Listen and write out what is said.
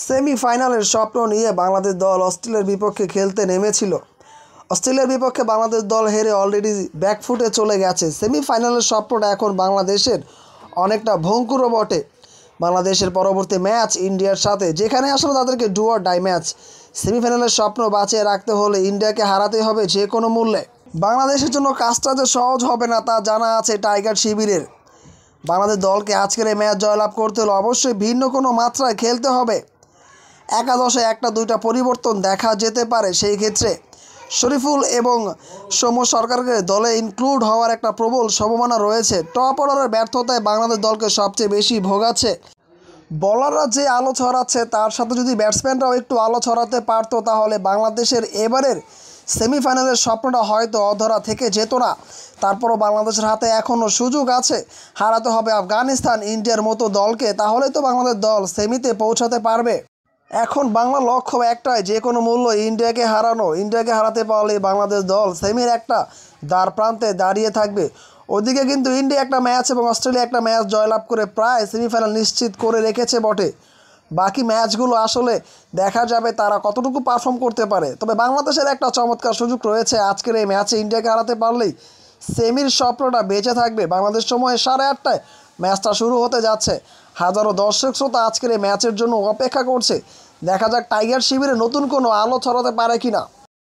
সেমিফাইনালের স্বপ্ন নিয়ে বাংলাদেশ দল অস্ট্রেলিয়ার বিপক্ষে খেলতে নেমেছিল। অস্ট্রেলিয়ার বিপক্ষে বাংলাদেশ দল হেরে অলরেডি ব্যাকফুটে চলে গেছে। সেমিফাইনালের স্বপ্নটা এখন বাংলাদেশের অনেকটা ভঙ্গুরও বটে। বাংলাদেশের পরবর্তী ম্যাচ ইন্ডিয়ার সাথে, যেখানে আসলে তাদেরকে ডু অর ডাই ম্যাচ। সেমিফাইনালের স্বপ্ন বাঁচিয়ে রাখতে হলে ইন্ডিয়াকে হারাতে হবে যে কোনো মূল্যে। বাংলাদেশের জন্য কাজটা যে সহজ হবে না তা জানা আছে টাইগার শিবিরের। বাংলাদেশ দলকে আজকের এই ম্যাচ জয়লাভ করতে হলে অবশ্যই ভিন্ন কোনো মাত্রায় খেলতে হবে। একাদশে একটা দুইটা পরিবর্তন দেখা যেতে পারে। সেই ক্ষেত্রে শরীফুল এবং সৌম্য সরকারকে দলে ইনক্লুড হওয়ার একটা প্রবল সম্ভাবনা রয়েছে। টপ অর্ডারের ব্যর্থতায় বাংলাদেশ দলকে সবচেয়ে বেশি ভোগাচ্ছে। বলাররা যে আলো ছড়াচ্ছে তার সাথে যদি ব্যাটসম্যানরাও একটু আলো ছড়াতে পারতো তাহলে বাংলাদেশের এবারের সেমিফাইনালের স্বপ্নটা হয়তো অধরা থেকে যেত না। তারপরও বাংলাদেশের হাতে এখনও সুযোগ আছে। হারাতে হবে আফগানিস্তান, ইন্ডিয়ার মতো দলকে, তাহলেই তো বাংলাদেশ দল সেমিতে পৌঁছাতে পারবে। এখন বাংলার লক্ষ্য একটাই, যে কোনো মূল্য ইন্ডিয়াকে হারানো। ইন্ডিয়াকে হারাতে পারলে বাংলাদেশ দল সেমির একটা দ্বার প্রান্তে দাঁড়িয়ে থাকবে। ওদিকে কিন্তু ইন্ডিয়া একটা ম্যাচ এবং অস্ট্রেলিয়া একটা ম্যাচ জয়লাভ করে প্রায় সেমিফাইনাল নিশ্চিত করে রেখেছে বটে। বাকি ম্যাচগুলো আসলে দেখা যাবে তারা কতটুকু পারফর্ম করতে পারে। তবে বাংলাদেশের একটা চমৎকার সুযোগ রয়েছে। আজকের এই ম্যাচে ইন্ডিয়াকে হারাতে পারলেই সেমির স্বপ্নটা বেঁচে থাকবে। বাংলাদেশ সময় 8:30টায় ম্যাচটা শুরু হতে যাচ্ছে। হাজারো দর্শক শ্রোতা আজকের এই ম্যাচের জন্য অপেক্ষা করছে। দেখা যাক টাইগার শিবিরে নতুন কোনো আলো ছড়াতে পারে কিনা।